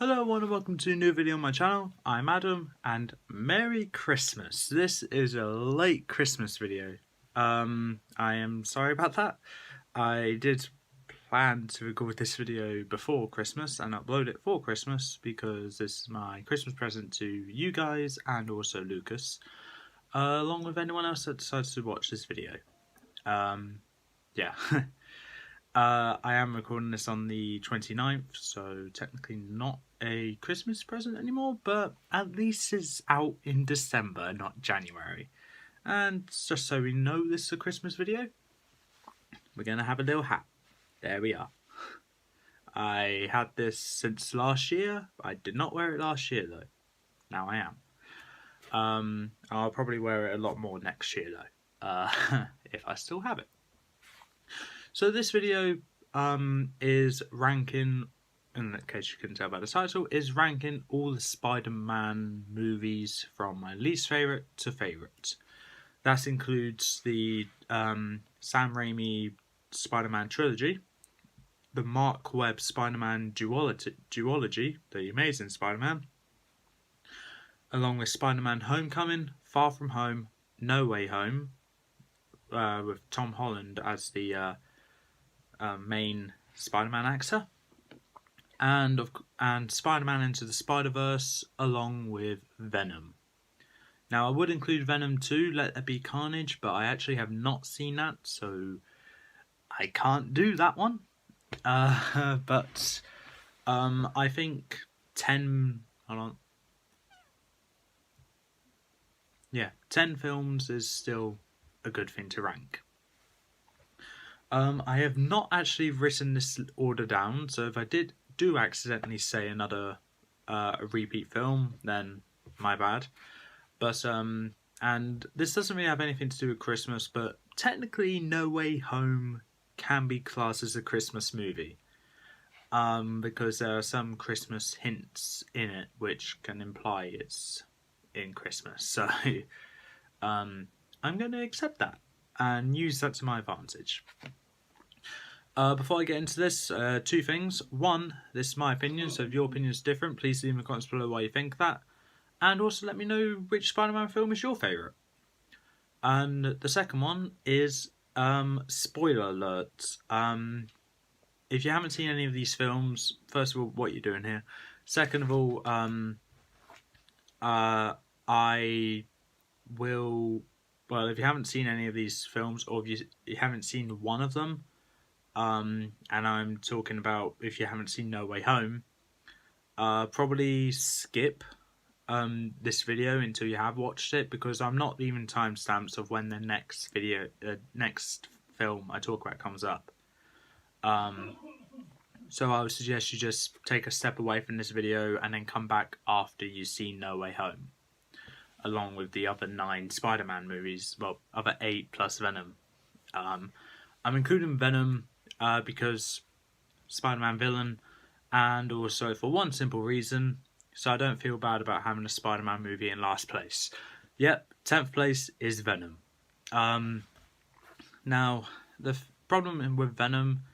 Hello everyone and welcome to a new video on my channel. I'm Adam and Merry Christmas. This is a late Christmas video. I am sorry about that. I did plan to record this video before Christmas and upload it for Christmas because this is my Christmas present to you guys and also Lucas, along with anyone else that decides to watch this video. Yeah. I am recording this on the 29th, so technically not a Christmas present anymore, but at least it's out in December, not January. And just so we know this is a Christmas video, we're going to have a little hat. There we are. I had this since last year. I did not wear it last year though. Now I am. I'll probably wear it a lot more next year though, if I still have it. So this video is ranking, in case you couldn't tell by the title, is ranking all the Spider-Man movies from my least favourite to favourite. That includes the Sam Raimi Spider-Man trilogy, the Mark Webb Spider-Man duology, The Amazing Spider-Man, along with Spider-Man Homecoming, Far From Home, No Way Home, with Tom Holland as the main Spider-Man actor, and Spider-Man Into the Spider-Verse, along with Venom. Now, I would include Venom 2, Let There Be Carnage, but I actually have not seen that, so I can't do that one. But I think 10 films is still a good thing to rank. I have not actually written this order down, so if I do accidentally say another a repeat film, then my bad. But and this doesn't really have anything to do with Christmas, but technically No Way Home can be classed as a Christmas movie, because there are some Christmas hints in it which can imply it's in Christmas. So I'm going to accept that and use that to my advantage. Before I get into this, two things. One, this is my opinion, so if your opinion is different, please leave in the comments below why you think that. And also let me know which Spider-Man film is your favourite. And the second one is, spoiler alert. If you haven't seen any of these films, first of all, what are you doing here? Second of all, I will... Well, if you haven't seen any of these films, or if you haven't seen one of them, and I'm talking about if you haven't seen No Way Home, probably skip this video until you have watched it, because I'm not leaving timestamps of when the next film I talk about comes up. So I would suggest you just take a step away from this video and then come back after you've seen No Way Home, along with the other 9 Spider-Man movies, well, other 8 plus Venom. I'm including Venom because Spider-Man villain, and also for one simple reason, so I don't feel bad about having a Spider-Man movie in last place. Yep, 10th place is Venom. Now, the problem with Venom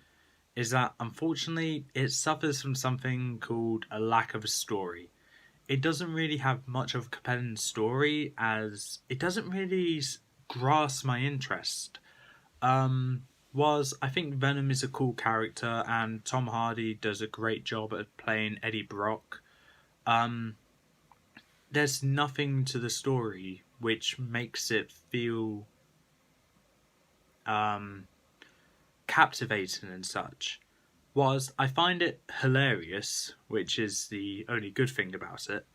is that, unfortunately, it suffers from something called a lack of a story. It doesn't really have much of a compelling story, as it doesn't really grasp my interest. I think Venom is a cool character, and Tom Hardy does a great job at playing Eddie Brock. There's nothing to the story which makes it feel captivating and such. I find it hilarious, which is the only good thing about it.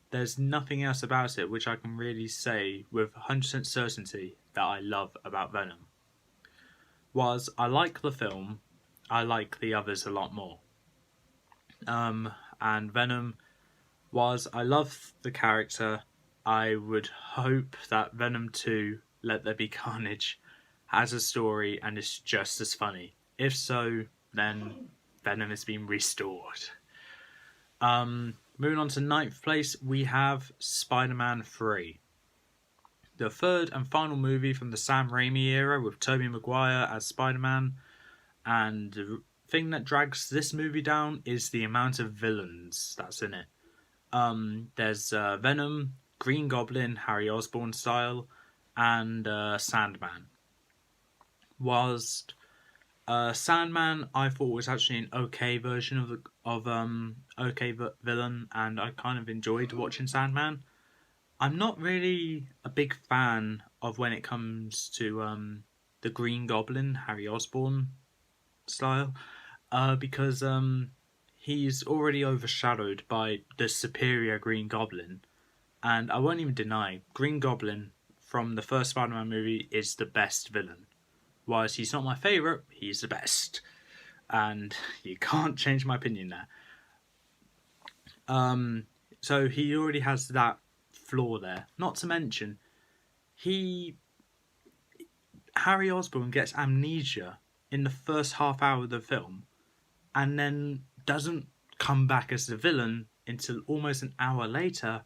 There's nothing else about it which I can really say with 100% certainty that I love about Venom. I like the film, I like the others a lot more. And Venom, I love the character, I would hope that Venom 2, Let There Be Carnage, has a story and is just as funny. If so, then Venom has been restored. Moving on to 9th place, we have Spider-Man 3. The third and final movie from the Sam Raimi era, with Tobey Maguire as Spider-Man and thing that drags this movie down is the amount of villains that's in it. There's Venom, Green Goblin, Harry Osborn style, and Sandman. Whilst Sandman, I thought was actually an okay version of villain, and I kind of enjoyed watching Sandman. I'm not really a big fan of when it comes to the Green Goblin, Harry Osborn style, because he's already overshadowed by the superior Green Goblin, and I won't even deny Green Goblin from the first Spider-Man movie is the best villain. Whilst he's not my favourite, he's the best. And you can't change my opinion there. So he already has that flaw there. Not to mention, Harry Osborn gets amnesia in the first half hour of the film, and then doesn't come back as the villain until almost an hour later,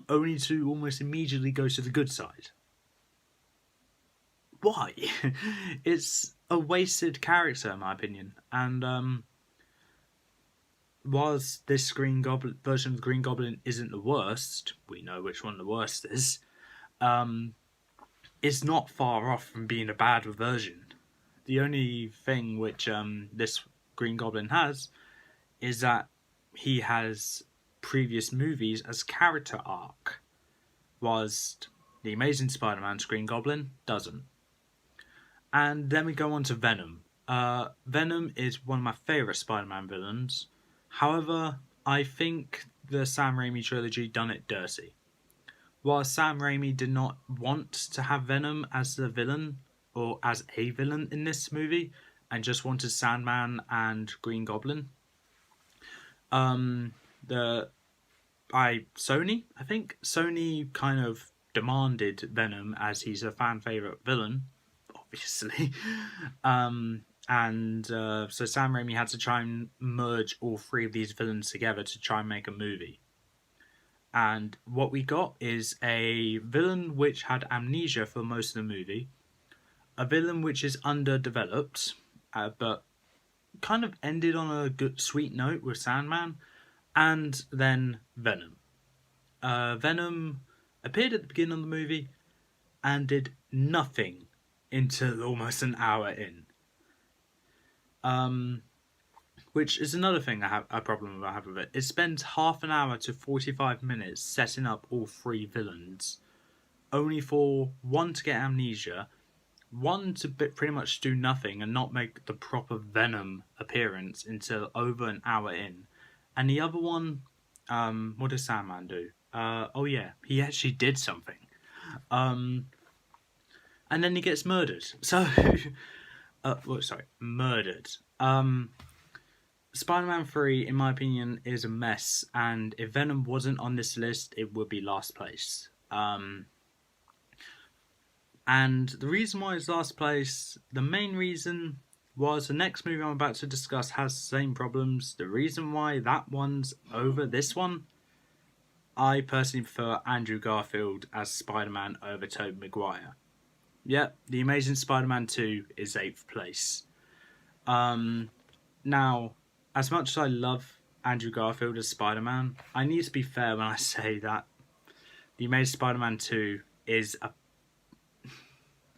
only to almost immediately go to the good side. Why? It's a wasted character, in my opinion. And whilst this Green Goblin version of the Green Goblin isn't the worst, we know which one the worst is. It's not far off from being a bad version. The only thing which this Green Goblin has is that he has previous movies as character arc, whilst the Amazing Spider-Man's Green Goblin doesn't. And then we go on to Venom. Venom is one of my favourite Spider-Man villains. However, I think the Sam Raimi trilogy done it dirty. While Sam Raimi did not want to have Venom as the villain, or as a villain in this movie, and just wanted Sandman and Green Goblin, Sony kind of demanded Venom as he's a fan favourite villain, obviously. So Sam Raimi had to try and merge all three of these villains together to try and make a movie. And what we got is a villain which had amnesia for most of the movie, a villain which is underdeveloped, but kind of ended on a good, sweet note with Sandman, and then Venom. Venom appeared at the beginning of the movie and did nothing until almost an hour in. Which is another thing I have a problem I have with it. It spends half an hour to 45 minutes setting up all three villains, only for one to get amnesia, one to pretty much do nothing and not make the proper Venom appearance until over an hour in, and the other one, what does Sandman do? Oh yeah, he actually did something. And then he gets murdered. So, murdered. Spider-Man 3, in my opinion, is a mess, and if Venom wasn't on this list, it would be last place. And the reason why it's last place, the main reason was the next movie I'm about to discuss has the same problems. The reason why that one's over this one, I personally prefer Andrew Garfield as Spider-Man over Tobey Maguire. Yep, The Amazing Spider-Man 2 is 8th place. Now, as much as I love Andrew Garfield as Spider-Man, I need to be fair when I say that The Amazing Spider-Man 2 is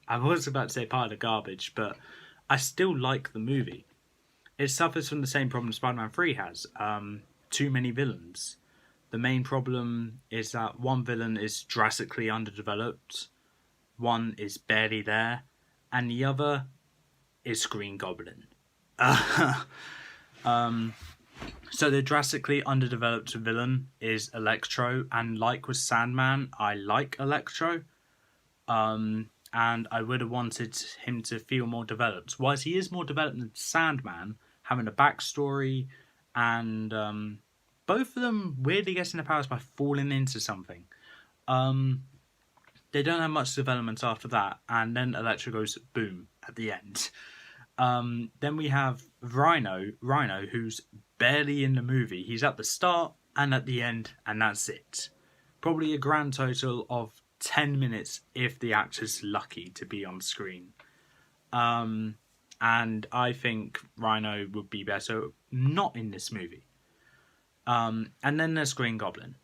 I was about to say part of the garbage, but I still like the movie. It suffers from the same problem Spider-Man 3 has. Too many villains. The main problem is that one villain is drastically underdeveloped, one is barely there, and the other is Green Goblin. So the drastically underdeveloped villain is Electro, and like with Sandman, I like Electro. And I would have wanted him to feel more developed. Whilst he is more developed than Sandman, having a backstory, and both of them weirdly getting their powers by falling into something. They don't have much development after that, and then Electro goes boom at the end. Then we have Rhino, who's barely in the movie. He's at the start and at the end, and that's it. Probably a grand total of 10 minutes if the actor's lucky to be on screen. and I think Rhino would be better not in this movie. And then there's Green Goblin.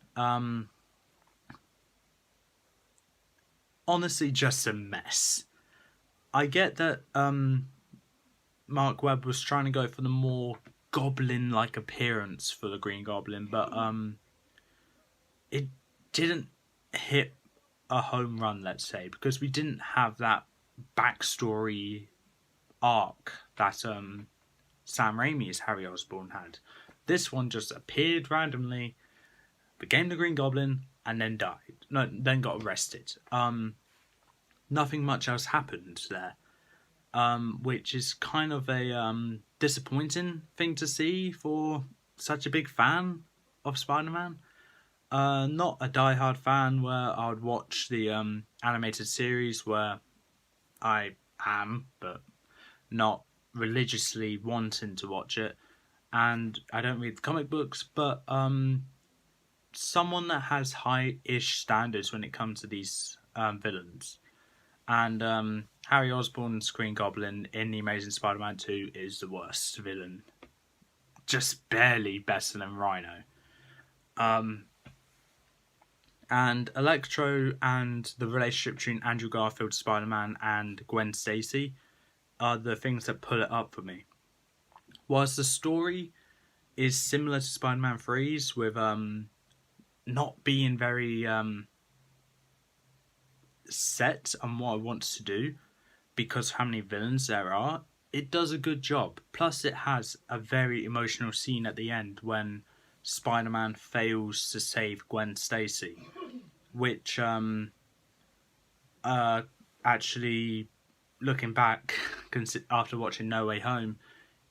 Honestly, just a mess. I get that Mark Webb was trying to go for the more goblin-like appearance for the Green Goblin, but it didn't hit a home run, let's say, because we didn't have that backstory arc that Sam Raimi's Harry Osborn had. This one just appeared randomly, became the Green Goblin, and then died. No, then got arrested. Nothing much else happened there, which is kind of a disappointing thing to see for such a big fan of Spider-Man. Not a diehard fan where I would watch the animated series, where I am, but not religiously wanting to watch it. And I don't read the comic books, but someone that has high-ish standards when it comes to these villains. And Harry Osborn's Green Goblin in The Amazing Spider-Man 2 is the worst villain. Just barely better than Rhino. And Electro and the relationship between Andrew Garfield, Spider-Man, and Gwen Stacy are the things that pull it up for me. Whilst the story is similar to Spider-Man 3's, with not being very set on what it wants to do because of how many villains there are, it does a good job. Plus it has a very emotional scene at the end when Spider-Man fails to save Gwen Stacy, which actually, looking back after watching No Way Home,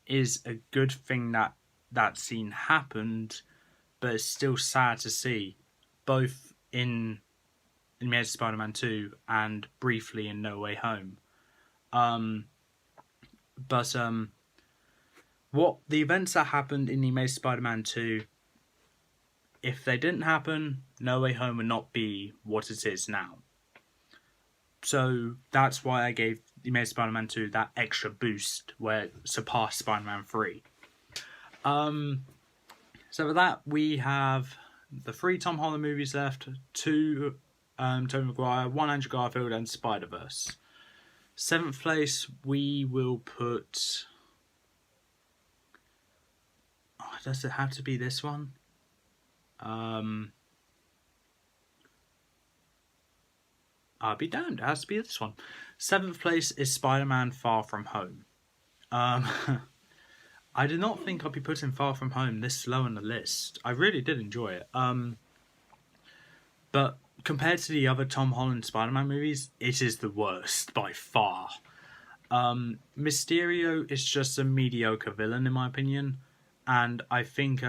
is a good thing that that scene happened, but it's still sad to see, both in Amazing Spider-Man 2 and briefly in No Way Home. But what the events that happened in The Amazing Spider-Man 2, if they didn't happen, No Way Home would not be what it is now. So that's why I gave The Amazing Spider-Man 2 that extra boost where it surpassed Spider-Man 3. So with that, we have the 3 Tom Holland movies left, 2 Tobey Maguire, 1 Andrew Garfield, and Spider-Verse. 7th place, we will put... Oh, does it have to be this one? I'll be damned, it has to be this one. 7th place is Spider-Man Far From Home. I did not think I'd be putting Far From Home this low on the list. I really did enjoy it. But compared to the other Tom Holland Spider-Man movies, it is the worst by far. Mysterio is just a mediocre villain in my opinion, and I think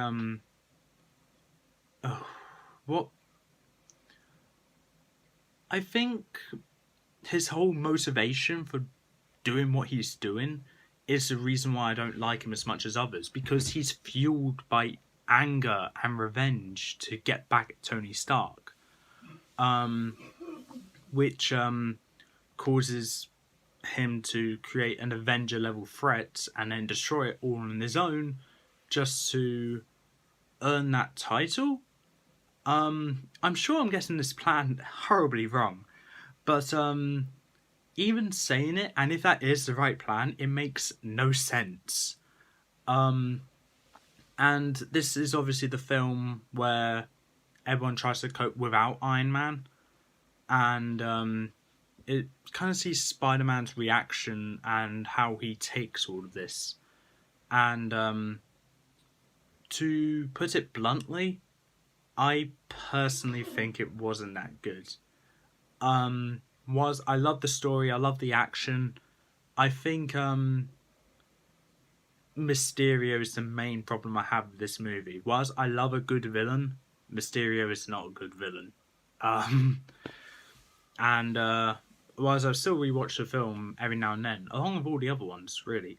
I think his whole motivation for doing what he's doing is the reason why I don't like him as much as others, because he's fueled by anger and revenge to get back at Tony Stark. Which causes him to create an Avenger level threat and then destroy it all on his own just to earn that title. I'm sure I'm getting this plan horribly wrong, but even saying it, and if that is the right plan, it makes no sense. And this is obviously the film where everyone tries to cope without Iron Man, and it kind of sees Spider-Man's reaction and how he takes all of this. And to put it bluntly, I personally think it wasn't that good. I love the story, I love the action. I think Mysterio is the main problem I have with this movie. Whilst I love a good villain, Mysterio is not a good villain. And whilst I still rewatch the film every now and then, along with all the other ones, really.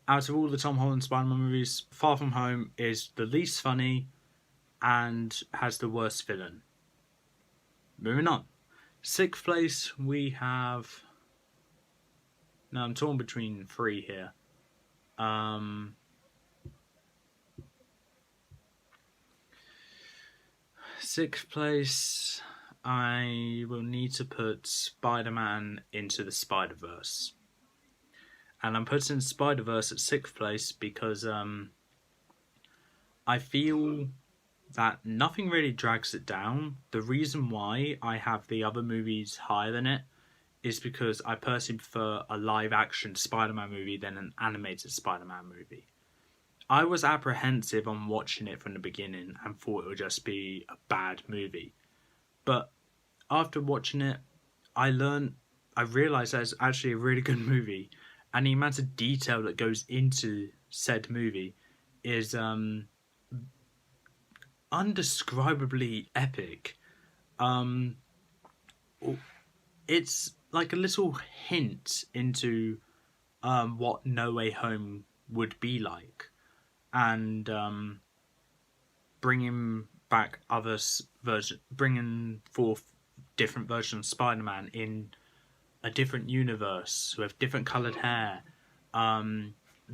Out of all the Tom Holland Spider-Man movies, Far From Home is the least funny and has the worst villain. Moving on. 6th place, we have Now I'm torn between 3 here. Sixth place, I will need to put Spider-Man Into the Spider-Verse. And I'm putting Spider-Verse at 6th place because I feel that nothing really drags it down. The reason why I have the other movies higher than it is because I personally prefer a live-action Spider-Man movie than an animated Spider-Man movie. I was apprehensive on watching it from the beginning and thought it would just be a bad movie. But after watching it, I realised that it's actually a really good movie. And the amount of detail that goes into said movie is undescribably epic. It's like a little hint into what No Way Home would be like. And bringing forth different versions of Spider-Man in a different universe with different coloured hair,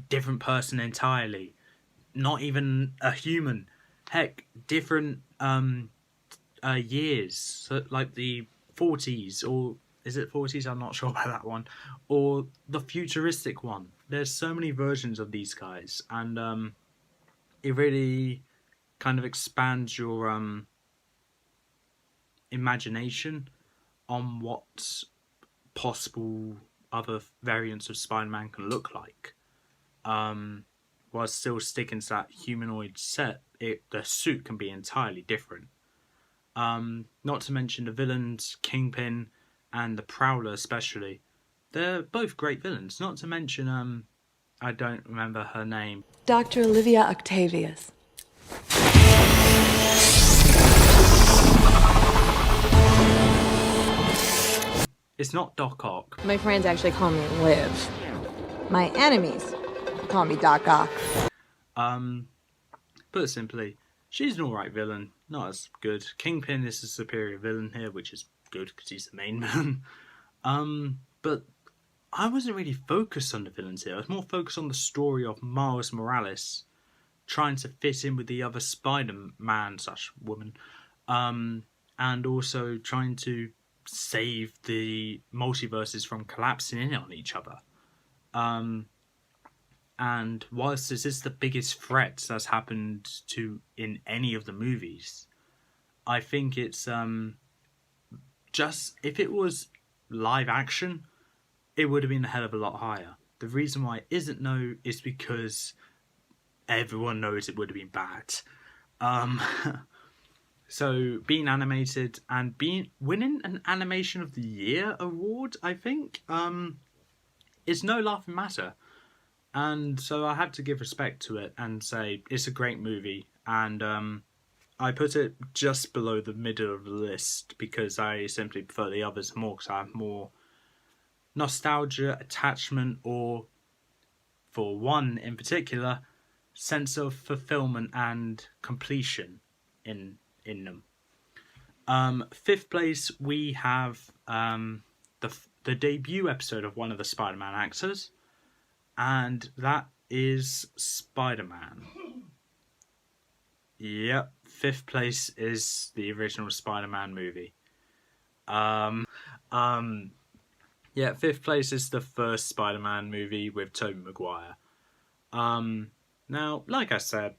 different person entirely, not even a human, heck, different years, so like the 40s, or is it 40s? I'm not sure about that one, or the futuristic one. There's so many versions of these guys, and it really kind of expands your imagination on what possible other variants of Spider-Man can look like. While still sticking to that humanoid set, the suit can be entirely different. Not to mention the villains, Kingpin and the Prowler especially. They're both great villains. Not to mention, I don't remember her name. Dr. Olivia Octavius. It's not Doc Ock. My friends actually call me Liv. My enemies call me Doc Ock. Put it simply, she's an alright villain, not as good. Kingpin is a superior villain here, which is good because he's the main villain. But I wasn't really focused on the villains here. I was more focused on the story of Miles Morales trying to fit in with the other Spider-Man/woman, and also trying to save the multiverses from collapsing in on each other. And whilst this is the biggest threat that's happened to in any of the movies, I think it's just, if it was live action, it would have been a hell of a lot higher. The reason why it isn't no is because everyone knows it would have been bad. So being animated and winning an Animation of the Year award, I think, is no laughing matter. And so I had to give respect to it and say it's a great movie. And I put it just below the middle of the list because I simply prefer the others more, because I have more nostalgia, attachment, or, for one in particular, sense of fulfillment and completion in them. 5th place, we have the debut episode of one of the Spider-Man actors, and that is Spider-Man. Yep, 5th place is the original Spider-Man movie. Yeah, 5th place is the first Spider-Man movie with Tobey Maguire. Now, like I said,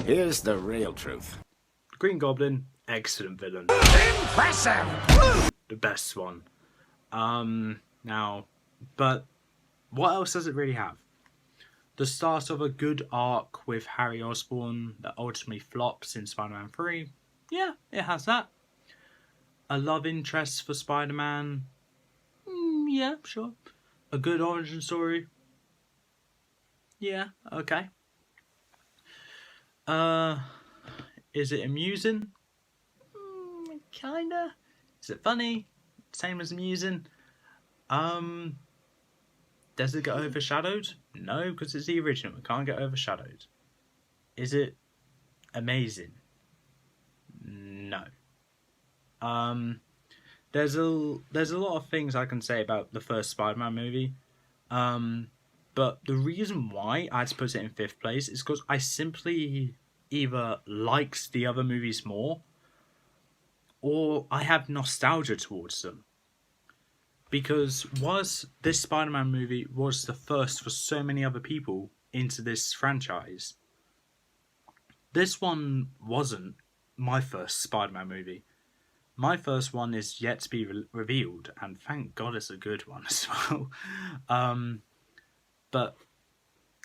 here's the real truth. Green Goblin, excellent villain. Impressive! The best one. Now, but what else does it really have? The start of a good arc with Harry Osborn that ultimately flops in Spider-Man 3. Yeah, it has that. A love interest for Spider-Man. Yeah, sure. A good origin story. Yeah, okay. Is it amusing? Kinda. Is it funny? Same as amusing. Does it get overshadowed? No, because it's the original. It can't get overshadowed. Is it amazing? No. there's a lot of things I can say about the first Spider-Man movie, but the reason why I had to put it in fifth place is because I simply either liked the other movies more, or I have nostalgia towards them. Because was this Spider-Man movie was the first for so many other people into this franchise, this one wasn't my first Spider-Man movie. My first one is yet to be revealed, and thank God it's a good one as well. But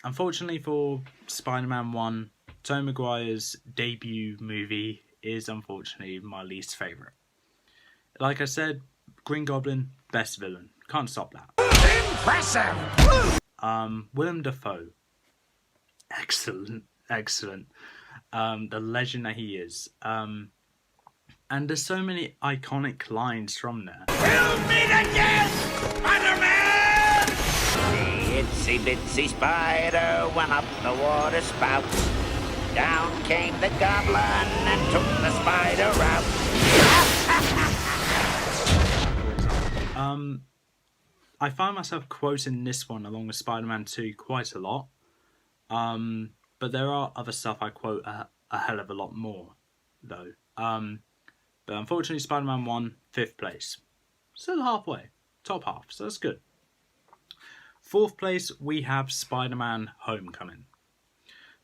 unfortunately for Spider-Man 1, Tobey Maguire's debut movie is unfortunately my least favourite. Like I said, Green Goblin, best villain. Can't stop that. Impressive! Willem Dafoe. Excellent. The legend that he is. And there's so many iconic lines from there. We'll meet again, Spider-Man! The itsy bitsy spider went up the water spout. Down came the goblin and took the spider out. I find myself quoting this one along with Spider-Man 2 quite a lot. But there are other stuff I quote a hell of a lot more, though. But unfortunately, Spider-Man 1, 5th place. Still halfway. Top half, so that's good. 4th place, we have Spider-Man Homecoming.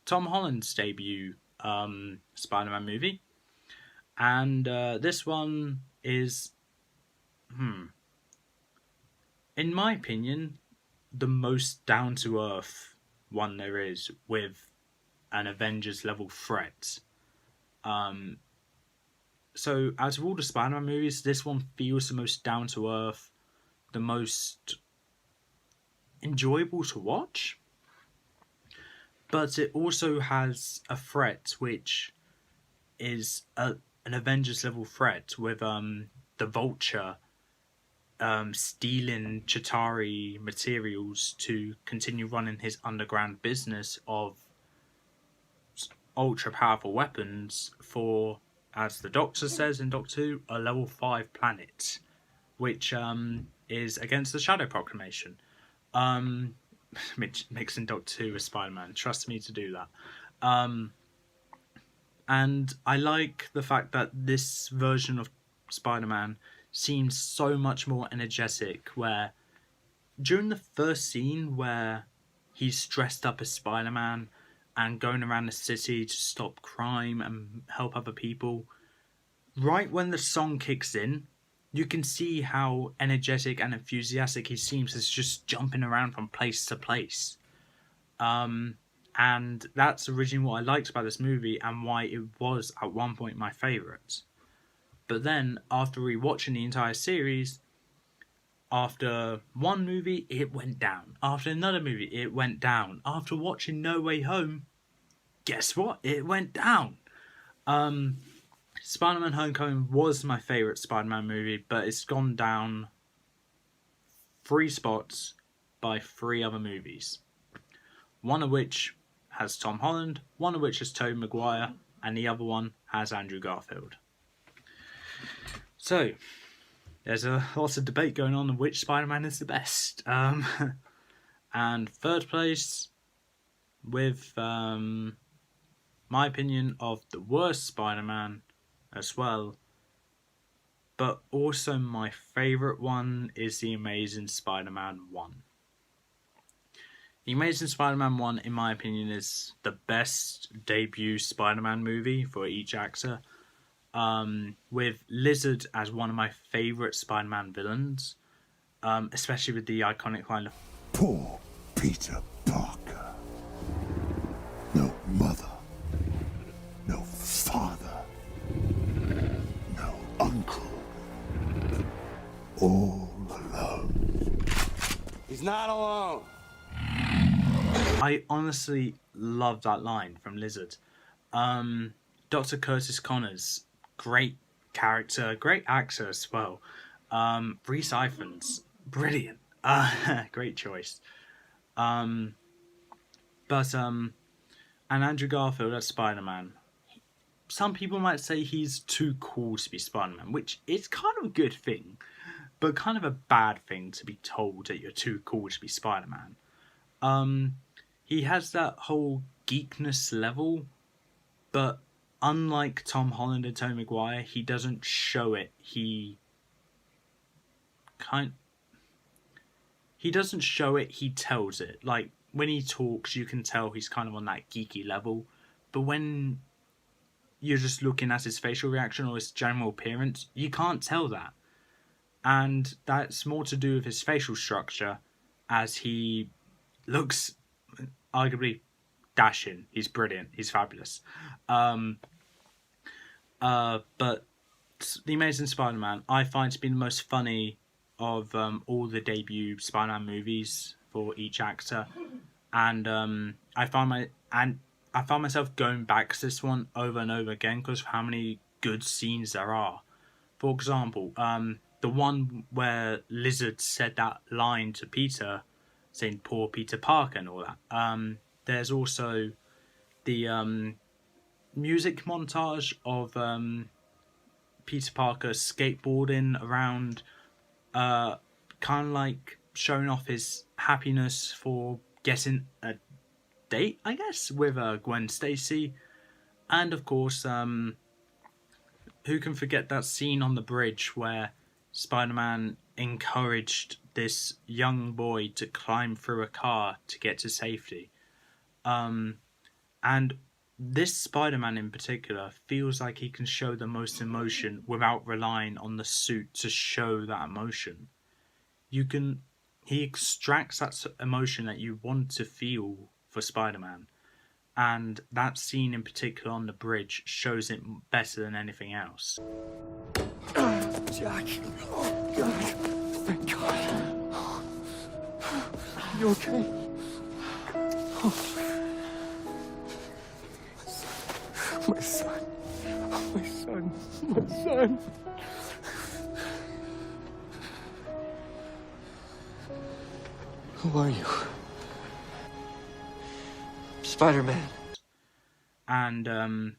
Tom Holland's debut Spider-Man movie. And this one is, in my opinion, the most down-to-earth one there is with an Avengers level threat. So out of all the Spider-Man movies, this one feels the most down-to-earth, the most enjoyable to watch. But it also has a threat which is an Avengers level threat with the Vulture stealing Chitauri materials to continue running his underground business of ultra powerful weapons for, as the Doctor says in Doctor Who, a level 5 planet, which is against the Shadow Proclamation. Mixing Doctor Who with Spider-Man, trust me to do that. And I like the fact that this version of Spider-Man seems so much more energetic, where during the first scene where he's dressed up as Spider-Man and going around the city to stop crime and help other people, right when the song kicks in, you can see how energetic and enthusiastic he seems as just jumping around from place to place. And that's originally what I liked about this movie and why it was at one point my favourite. But then, after rewatching the entire series, after one movie, it went down. After another movie, it went down. After watching No Way Home, guess what? It went down. Spider-Man Homecoming was my favourite Spider-Man movie, but it's gone down 3 spots by 3 other movies. One of which has Tom Holland, one of which has Tobey Maguire, and the other one has Andrew Garfield. So, there's a lot of debate going on which Spider-Man is the best. And 3rd place, with my opinion of the worst Spider-Man as well, but also my favourite one is The Amazing Spider-Man 1. The Amazing Spider-Man 1, in my opinion, is the best debut Spider-Man movie for each actor. With Lizard as one of my favourite Spider-Man villains, especially with the iconic line of Poor Peter Parker. No mother, no father, no uncle. All alone. He's not alone. I honestly love that line from Lizard. Dr. Curtis Connors, great character, great actor as well. Rhys Ifans, brilliant. Great choice. And Andrew Garfield as Spider-Man. some people might say he's too cool to be Spider-Man, which is kind of a good thing, but kind of a bad thing to be told that you're too cool to be Spider-Man. He has that whole geekness level, but unlike Tom Holland and Tobey Maguire, he doesn't show it. He doesn't show it, he tells it. Like, when he talks, you can tell he's kind of on that geeky level, but when you're just looking at his facial reaction or his general appearance, you can't tell that. And that's more to do with his facial structure, as he looks arguably dashing. He's brilliant. He's fabulous. But The Amazing Spider-Man, I find to be the most funny of all the debut Spider-Man movies for each actor, and I found myself going back to this one over and over again because of how many good scenes there are. For example, the one where Lizard said that line to Peter, saying "poor Peter Parker" and all that. There's also the music montage of Peter Parker skateboarding around, kind of like showing off his happiness for getting a date, I guess, with Gwen Stacy. And of course, who can forget that scene on the bridge where Spider-Man encouraged this young boy to climb through a car to get to safety. And this Spider-Man in particular feels like he can show the most emotion without relying on the suit to show that emotion. He extracts that emotion that you want to feel for Spider-Man. And that scene in particular on the bridge shows it better than anything else. Jack. Oh, God. Thank God. You okay? My son. My son. My son. Who are you? Spider-Man. And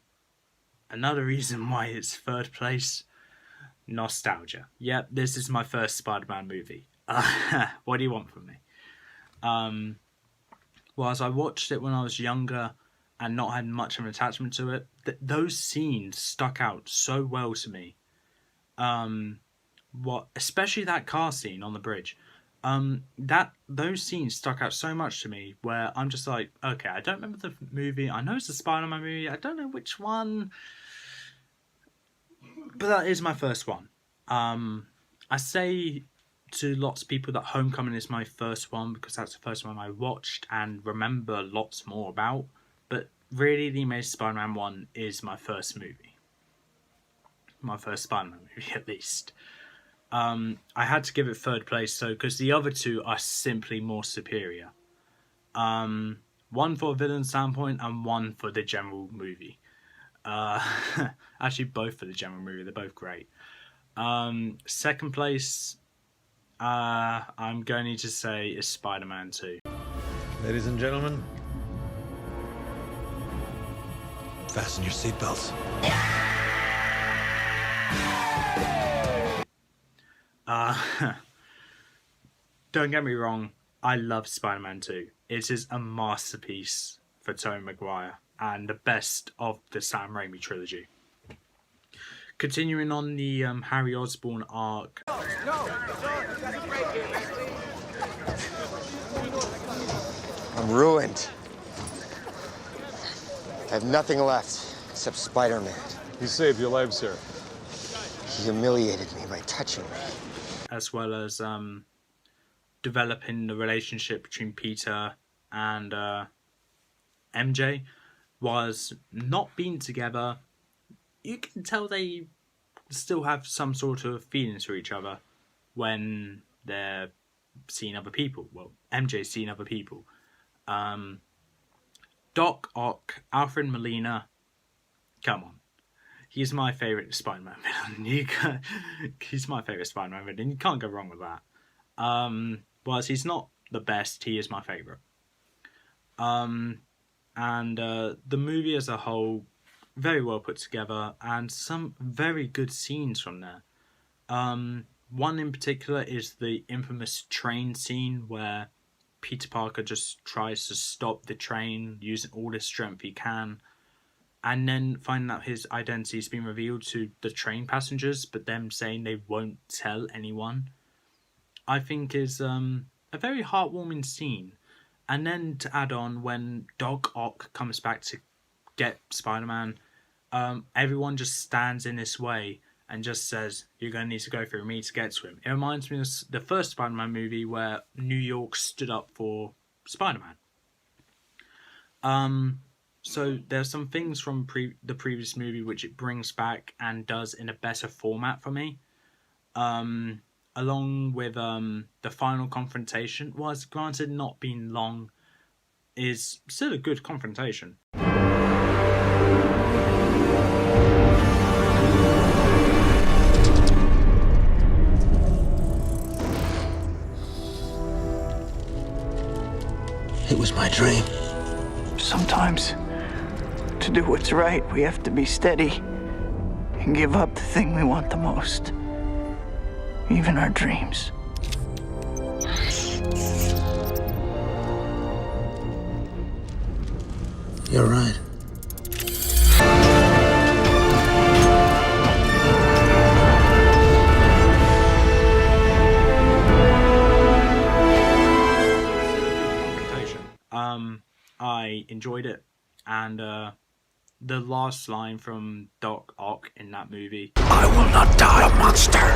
another reason why it's third place, nostalgia. Yep, this is my first Spider-Man movie. What do you want from me? Well, as I watched it when I was younger and not had much of an attachment to it, those scenes stuck out so well to me. Especially that car scene on the bridge. Those scenes stuck out so much to me where I'm just like, okay, I don't remember the movie. I know it's a Spider-Man movie. I don't know which one. But that is my first one. I say to lots of people that Homecoming is my first one because that's the first one I watched and remember lots more about. But really, The Amazing Spider-Man 1 is my first movie. My first Spider-Man movie, at least. I had to give it third place, though, because the other two are simply more superior. One for a villain standpoint and one for the general movie. Actually, both for the general movie. They're both great. Second place, I'm going to say is Spider-Man 2. Ladies and gentlemen, fasten your seatbelts. Don't get me wrong, I love Spider-Man 2. It is a masterpiece for Tobey Maguire and the best of the Sam Raimi trilogy. Continuing on the Harry Osborn arc. I'm ruined. I have nothing left except Spider-Man. He saved your lives, sir. He humiliated me by touching me. As well as developing the relationship between Peter and MJ, was not being together. You can tell they still have some sort of feelings for each other when they're seeing other people. Well, MJ's seeing other people. Doc Ock, Alfred Molina, come on. He's my favourite Spider-Man villain. He's my favourite Spider-Man villain. You can't go wrong with that. Whilst he's not the best, he is my favourite. And the movie as a whole very well put together, and some very good scenes from there. One in particular is the infamous train scene where Peter Parker just tries to stop the train using all the strength he can, and then finding out his identity has been revealed to the train passengers, but them saying they won't tell anyone, I think is a very heartwarming scene. And then to add on, when Doc Ock comes back to get Spider-Man, everyone just stands in his way and just says, you're going to need to go through me to get to him. It reminds me of the first Spider-Man movie where New York stood up for Spider-Man. So there's some things from the previous movie which it brings back and does in a better format for me. Along with the final confrontation, was granted not being long, is still a good confrontation. It was my dream. Sometimes, to do what's right, we have to be steady and give up the thing we want the most. Even our dreams. You're right. I enjoyed it, and the last line from Doc Ock in that movie, I will not die a monster.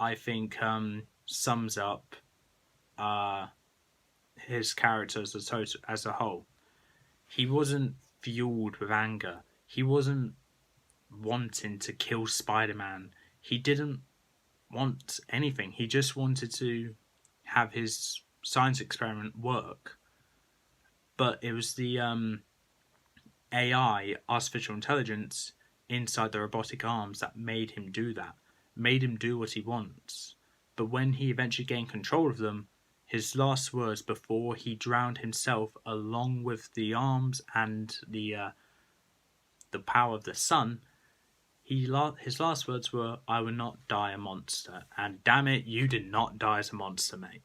I think sums up his character as a whole. He wasn't fueled with anger. He wasn't wanting to kill Spider-Man. He didn't want anything. He just wanted to have his science experiment work. But it was the AI, artificial intelligence, inside the robotic arms that made him do that. Made him do what he wants. But when he eventually gained control of them, his last words before he drowned himself, along with the arms and the power of the sun, his last words were, "I will not die a monster." And damn it, you did not die as a monster, mate.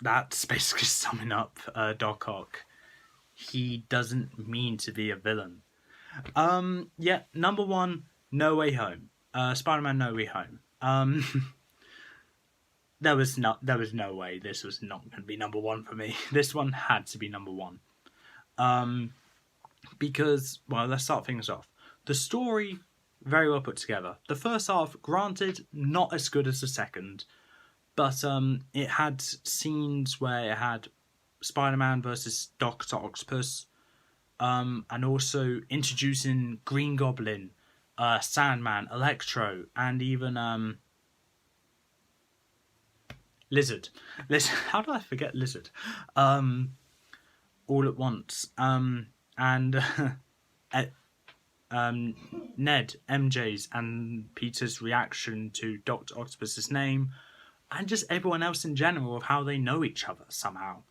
That's basically summing up Doc Ock. He doesn't mean to be a villain. Yeah, number one, No Way Home. Spider-Man No Way Home. There was no way this was not going to be number one for me. This one had to be number one. Because, well, let's start things off. The story, very well put together. The first half, granted, not as good as the second, but it had scenes where it had Spider-Man versus Dr. Octopus, and also introducing Green Goblin, Sandman, Electro, and even Lizard. How did I forget Lizard? All at once. And Ned, MJ's, and Peter's reaction to Dr. Octopus's name, and just everyone else in general of how they know each other somehow.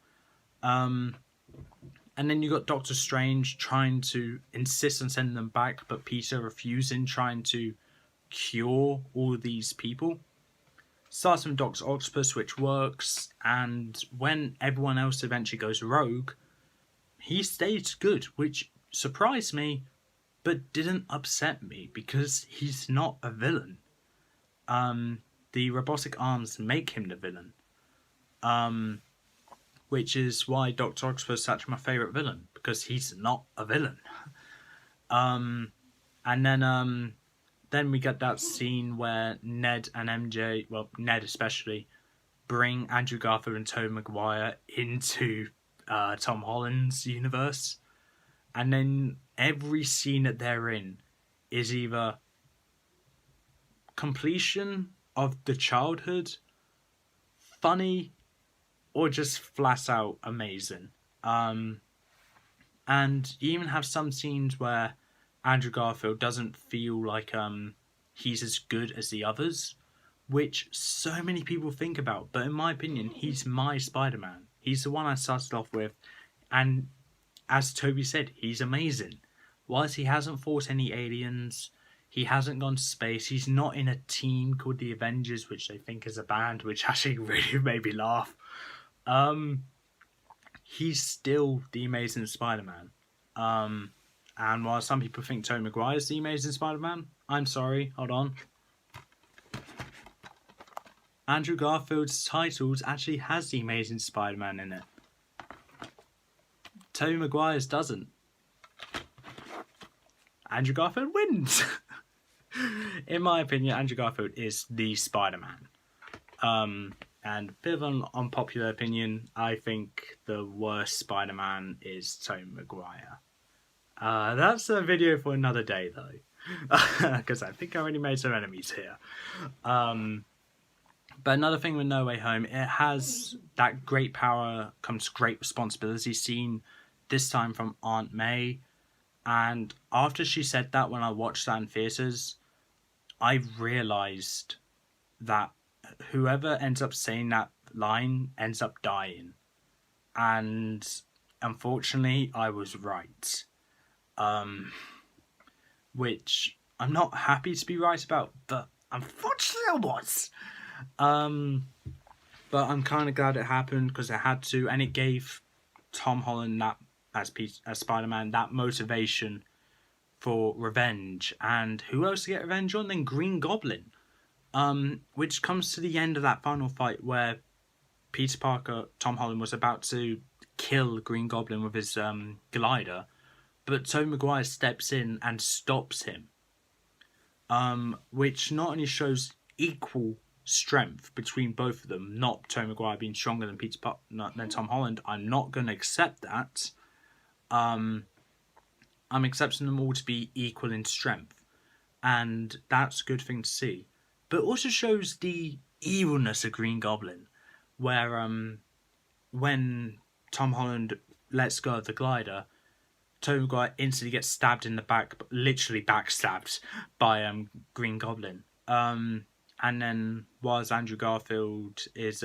And then you got Doctor Strange trying to insist on sending them back, but Peter refusing, trying to cure all these people. Starts with Dr. Octopus, which works, and when everyone else eventually goes rogue, he stays good, which surprised me, but didn't upset me, because he's not a villain. The robotic arms make him the villain. Which is why Dr. Octopus is actually my favourite villain, because he's not a villain. And then we get that scene where Ned and MJ, well, Ned especially, bring Andrew Garfield and Tobey Maguire into Tom Holland's universe. And then every scene that they're in is either completion of the childhood, funny, or just flat out amazing. And you even have some scenes where Andrew Garfield doesn't feel like he's as good as the others, which so many people think about. But in my opinion, he's my Spider-Man. He's the one I started off with, and as Toby said, he's amazing. Whilst he hasn't fought any aliens, he hasn't gone to space, he's not in a team called the Avengers, which they think is a band, which actually really made me laugh. He's still the Amazing Spider-Man. And while some people think Tobey Maguire is the Amazing Spider-Man, I'm sorry, hold on. Andrew Garfield's titles actually has the Amazing Spider-Man in it. Tobey Maguire's doesn't. Andrew Garfield wins. In my opinion, Andrew Garfield is the Spider-Man. And a bit of an unpopular opinion, I think the worst Spider-Man is Tobey Maguire. That's a video for another day, though. Because I think I already made some enemies here. But another thing with No Way Home, it has that great power comes great responsibility scene, this time from Aunt May. And after she said that, when I watched that in theatres, I realised that whoever ends up saying that line ends up dying. And unfortunately, I was right. Which I'm not happy to be right about, but unfortunately I was. But I'm kind of glad it happened because it had to, and it gave Tom Holland that as Spider-Man that motivation for revenge. And who else to get revenge on than Green Goblin? Which comes to the end of that final fight where Peter Parker, Tom Holland, was about to kill Green Goblin with his glider, but Tobey Maguire steps in and stops him. Which not only shows equal strength between both of them, not Tobey Maguire being stronger than Tom Holland. I'm not going to accept that. I'm accepting them all to be equal in strength, and that's a good thing to see. But it also shows the evilness of Green Goblin, where when Tom Holland lets go of the glider, Tobey Maguire instantly gets stabbed in the back, literally backstabbed by Green Goblin. And then whilst Andrew Garfield is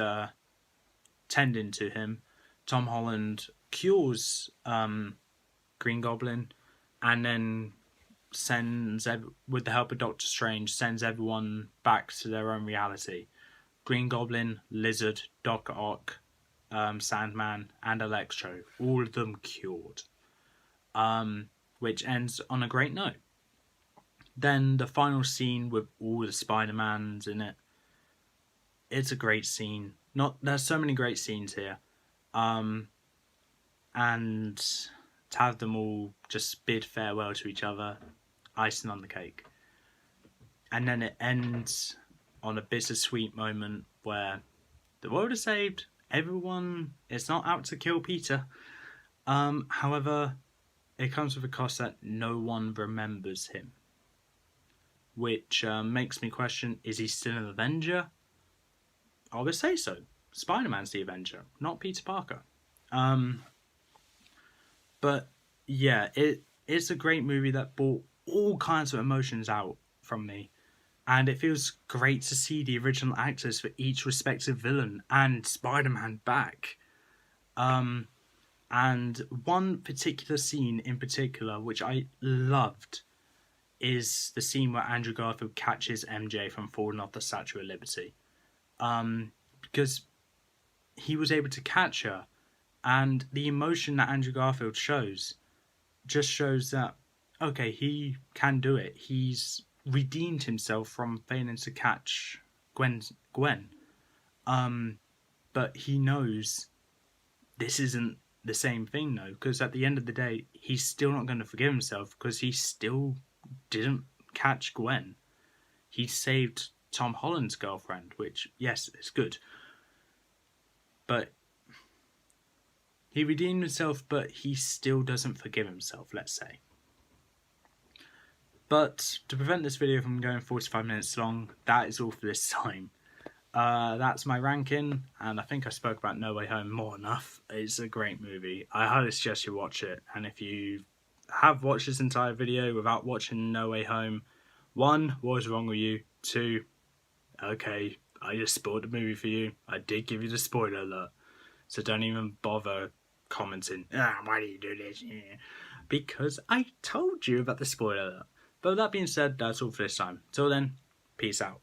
tending to him, Tom Holland cures Green Goblin, and then sends, with the help of Doctor Strange, sends everyone back to their own reality. Green Goblin, Lizard, Doc Ock, Sandman, and Electro, all of them cured. Which ends on a great note. Then the final scene with all the Spider-Mans in it. It's a great scene. There's so many great scenes here. And to have them all just bid farewell to each other, icing on the cake. And then it ends on a bittersweet moment where the world is saved. Everyone is not out to kill Peter. However, it comes with a cost that no one remembers him. Which makes me question, is he still an Avenger? I would say so. Spider-Man's the Avenger, not Peter Parker. But yeah, it's a great movie that brought all kinds of emotions out from me. And it feels great to see the original actors for each respective villain and Spider-Man back. And one particular scene in particular, which I loved, is the scene where Andrew Garfield catches MJ from falling off the Statue of Liberty. Because he was able to catch her, and the emotion that Andrew Garfield shows just shows that, okay, he can do it. He's redeemed himself from failing to catch Gwen. But he knows this isn't the same thing, though, because at the end of the day, he's still not going to forgive himself because he still didn't catch Gwen. He saved Tom Holland's girlfriend, which, yes, is good. But he redeemed himself, but he still doesn't forgive himself, let's say. But to prevent this video from going 45 minutes long, that is all for this time. That's my ranking, and I think I spoke about No Way Home more enough. It's a great movie. I highly suggest you watch it, and if you have watched this entire video without watching No Way Home, 1, what is wrong with you? 2, okay, I just spoiled the movie for you. I did give you the spoiler alert, so don't even bother commenting, why do you do this? Because I told you about the spoiler alert. But with that being said, that's all for this time. Till then, peace out.